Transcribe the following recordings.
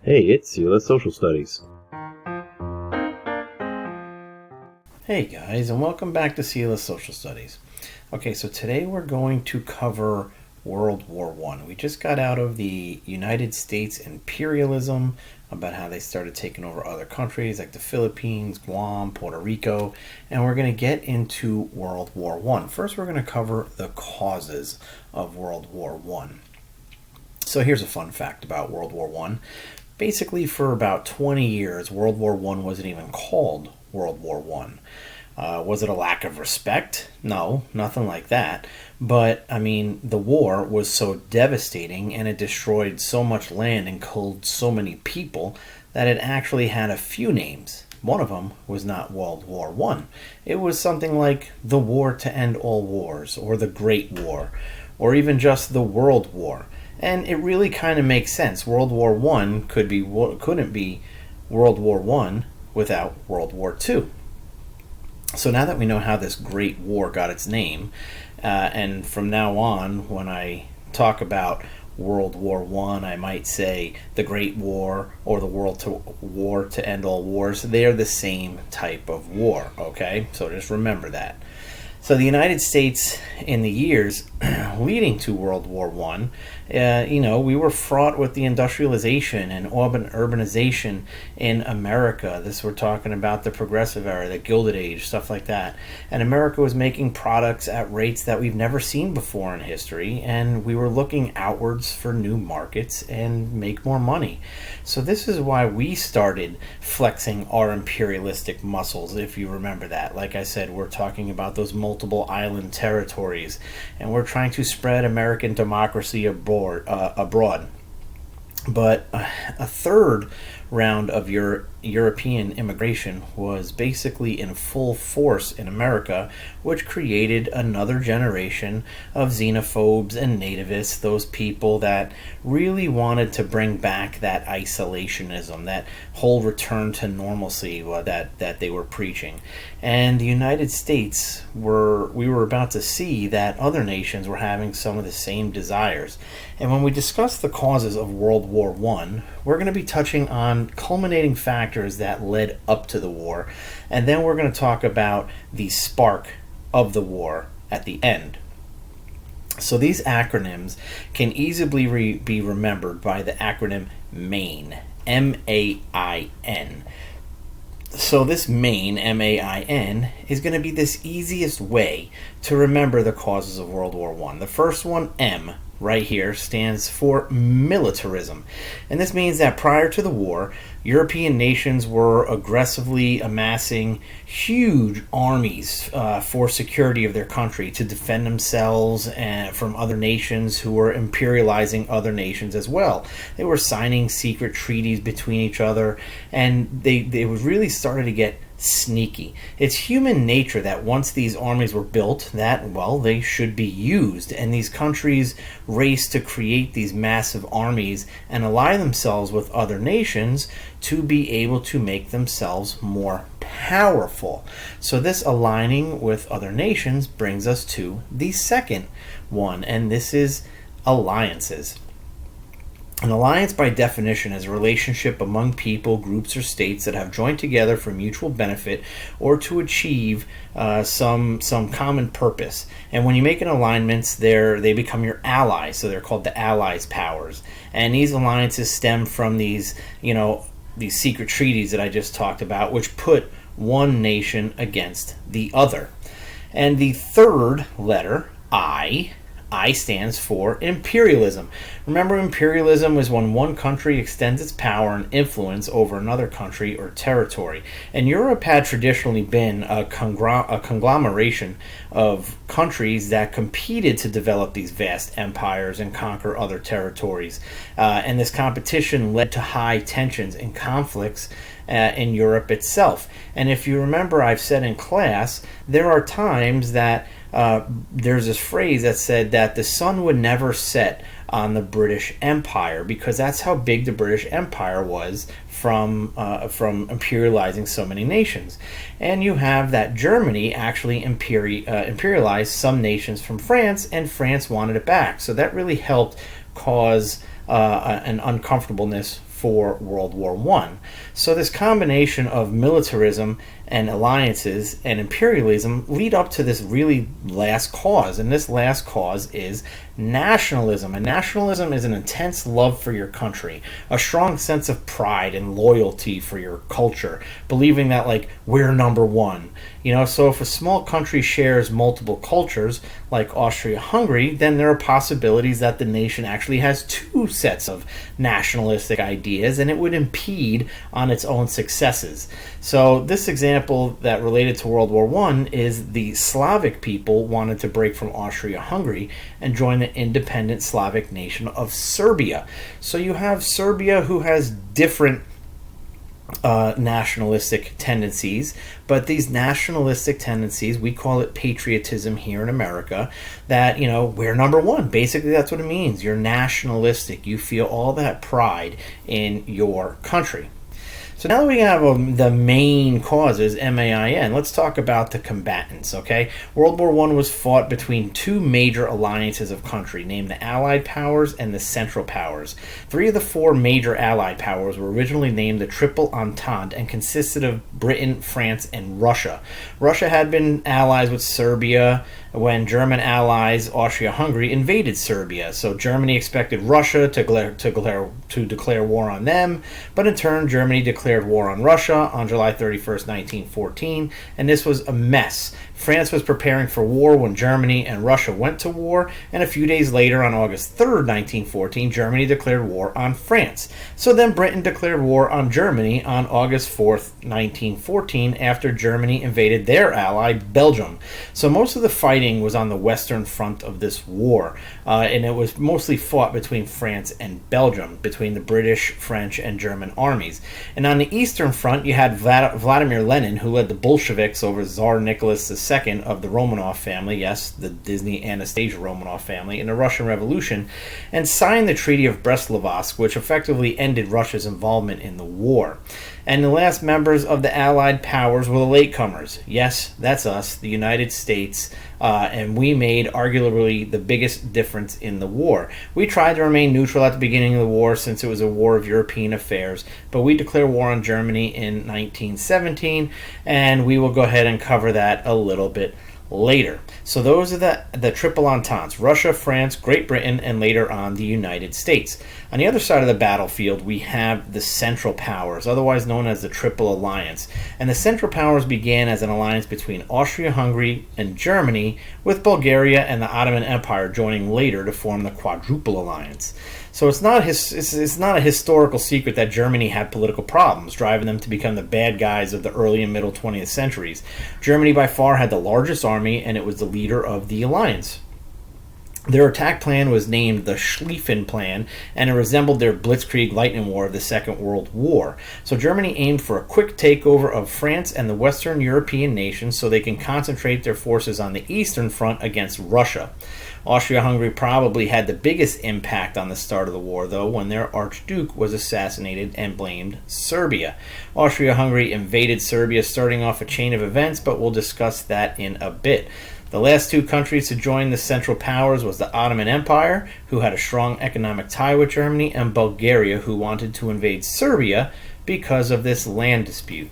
Hey, it's Sila Social Studies. Hey guys, and welcome back to Sila Social Studies. Okay, so today we're going to cover World War I. We just got out of the United States imperialism, about how they started taking over other countries like the Philippines, Guam, Puerto Rico, and we're going to get into World War I. First, we're going to cover the causes of World War I. So here's a fun fact about World War I. Basically, for about 20 years, World War I wasn't even called World War I. Was it a lack of respect? No, nothing like that. But, I mean, the war was so devastating and it destroyed so much land and killed so many people that it actually had a few names. One of them was not World War I. It was something like the War to End All Wars, or the Great War, or even just the World War. And it really kind of makes sense. World War I couldn't be World War I without World War II. So now that we know how this Great War got its name, and from now on, when I talk about World War I might say the Great War or the War to End All Wars. They are the same type of war, okay? So just remember that. So the United States, in the years leading to World War I, we were fraught with the industrialization and urbanization in America. We're talking about the Progressive Era, the Gilded Age, stuff like that. And America was making products at rates that we've never seen before in history, and we were looking outwards for new markets and make more money. So this is why we started flexing our imperialistic muscles, if you remember that. Like I said, we're talking about those multiple island territories, and we're trying to spread American democracy abroad. But a third round of European immigration was basically in full force in America, which created another generation of xenophobes and nativists, those people that really wanted to bring back that isolationism, that whole return to normalcy that they were preaching. And the United States, we were about to see that other nations were having some of the same desires. And when we discuss the causes of World War I, we're going to be touching on culminating factors that led up to the war, and then we're going to talk about the spark of the war at the end. So these acronyms can easily be remembered by the acronym M.A.I.N. M-A-I-N. So this M.A.I.N, M-A-I-N, is going to be this easiest way to remember the causes of World War I. The first one, M, right here, stands for militarism. And this means that prior to the war, European nations were aggressively amassing huge armies for security of their country, to defend themselves from other nations who were imperializing other nations as well. They were signing secret treaties between each other, and they really started to get sneaky. It's human nature that once these armies were built, that, well, they should be used, and these countries race to create these massive armies and ally themselves with other nations to be able to make themselves more powerful. So this aligning with other nations brings us to the second one, and this is alliances. An alliance, by definition, is a relationship among people, groups, or states that have joined together for mutual benefit or to achieve some common purpose. And when you make an alliance, they become your allies, so they're called the Allies powers. And these alliances stem from these secret treaties that I just talked about, which put one nation against the other. And the third letter, I stands for imperialism. Remember, imperialism is when one country extends its power and influence over another country or territory. And Europe had traditionally been a conglomeration of countries that competed to develop these vast empires and conquer other territories. And this competition led to high tensions and conflicts in Europe itself. And if you remember, I've said in class, there are times that there's this phrase that said that the sun would never set on the British Empire, because that's how big the British Empire was from imperializing so many nations. And you have that Germany actually imperialized some nations from France, and France wanted it back. So that really helped cause an uncomfortableness for World War I. So this combination of militarism and alliances and imperialism lead up to this really last cause, and this last cause is nationalism. And nationalism is an intense love for your country, a strong sense of pride and loyalty for your culture, believing that, like, we're number one. So if a small country shares multiple cultures, like Austria-Hungary, then there are possibilities that the nation actually has two sets of nationalistic ideas, and it would impede on its own successes. So this example that related to World War I is the Slavic people wanted to break from Austria-Hungary and join the independent Slavic nation of Serbia. So you have Serbia, who has different nationalistic tendencies, but these nationalistic tendencies, we call it patriotism here in America, that, we're number one. Basically, that's what it means. You're nationalistic. You feel all that pride in your country. So now that we have the main causes, M.A.I.N., let's talk about the combatants, okay? World War I was fought between two major alliances of country, named the Allied Powers and the Central Powers. 3 of the 4 major Allied powers were originally named the Triple Entente and consisted of Britain, France, and Russia. Russia had been allies with Serbia when German allies Austria-Hungary invaded Serbia. So Germany expected Russia to declare war on them, but in turn Germany declared war on Russia on July 31st, 1914, and this was a mess. France was preparing for war when Germany and Russia went to war, and a few days later, on August 3rd, 1914, Germany declared war on France. So then Britain declared war on Germany on August 4th, 1914, after Germany invaded their ally, Belgium. So most of the fighting was on the western front of this war, and it was mostly fought between France and Belgium, between the British, French, and German armies. And on the eastern front, you had Vladimir Lenin, who led the Bolsheviks over Tsar Nicholas II of the Romanov family, yes, the Disney Anastasia Romanov family, in the Russian Revolution, and signed the Treaty of Brest-Litovsk, which effectively ended Russia's involvement in the war. And the last members of the Allied powers were the latecomers. Yes, that's us, the United States, and we made arguably the biggest difference in the war. We tried to remain neutral at the beginning of the war since it was a war of European affairs, but we declared war on Germany in 1917, and we will go ahead and cover that a little bit later. So those are the Triple Ententes: Russia, France, Great Britain, and later on the United States. On the other side of the battlefield, we have the Central Powers, otherwise known as the Triple Alliance. And the Central Powers began as an alliance between Austria-Hungary and Germany, with Bulgaria and the Ottoman Empire joining later to form the Quadruple Alliance. So it's not a historical secret that Germany had political problems, driving them to become the bad guys of the early and middle 20th centuries. Germany by far had the largest army, and it was the leader of the alliance. Their attack plan was named the Schlieffen Plan, and it resembled their Blitzkrieg Lightning War of the Second World War. So Germany aimed for a quick takeover of France and the Western European nations so they can concentrate their forces on the Eastern Front against Russia. Austria-Hungary probably had the biggest impact on the start of the war, though, when their Archduke was assassinated and blamed Serbia. Austria-Hungary invaded Serbia, starting off a chain of events, but we'll discuss that in a bit. The last 2 countries to join the Central Powers was the Ottoman Empire, who had a strong economic tie with Germany, and Bulgaria, who wanted to invade Serbia because of this land dispute.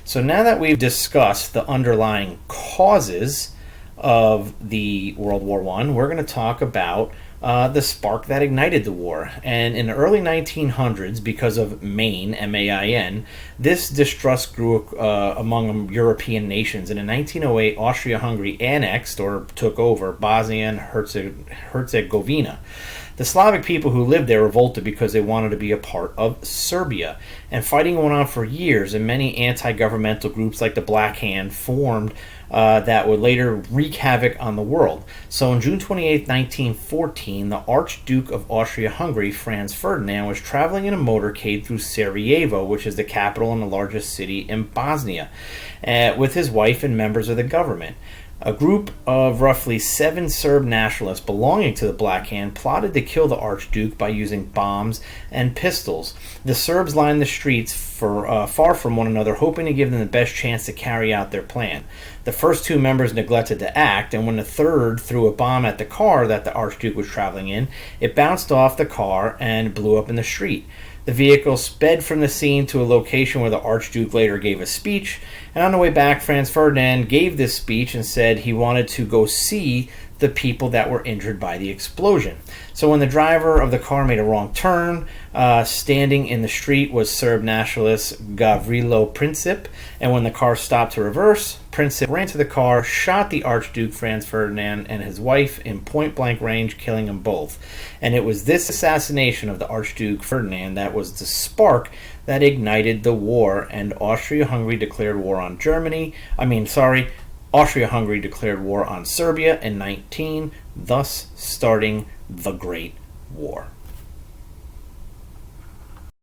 So now that we've discussed the underlying causes of the World War I, we're going to talk about the spark that ignited the war. And in the early 1900s, because of M.A.I.N, M-A-I-N, this distrust grew among European nations. And in 1908, Austria-Hungary annexed or took over Bosnia and Herzegovina. The Slavic people who lived there revolted because they wanted to be a part of Serbia. And fighting went on for years, and many anti-governmental groups like the Black Hand formed that would later wreak havoc on the world. So on June 28, 1914, the Archduke of Austria-Hungary, Franz Ferdinand, was traveling in a motorcade through Sarajevo, which is the capital and the largest city in Bosnia, with his wife and members of the government. A group of roughly 7 Serb nationalists belonging to the Black Hand plotted to kill the Archduke by using bombs and pistols. The Serbs lined the streets far from one another, hoping to give them the best chance to carry out their plan. The first 2 members neglected to act, and when the third threw a bomb at the car that the Archduke was traveling in, it bounced off the car and blew up in the street. The vehicle sped from the scene to a location where the Archduke later gave a speech, and on the way back, Franz Ferdinand gave this speech and said he wanted to go see the people that were injured by the explosion. So when the driver of the car made a wrong turn, standing in the street was Serb nationalist Gavrilo Princip, and when the car stopped to reverse, Princip ran to the car, shot the Archduke Franz Ferdinand and his wife in point-blank range, killing them both. And it was this assassination of the Archduke Ferdinand that was the spark that ignited the war, and Austria-Hungary declared war on Austria-Hungary declared war on Serbia in 19, thus starting the Great War.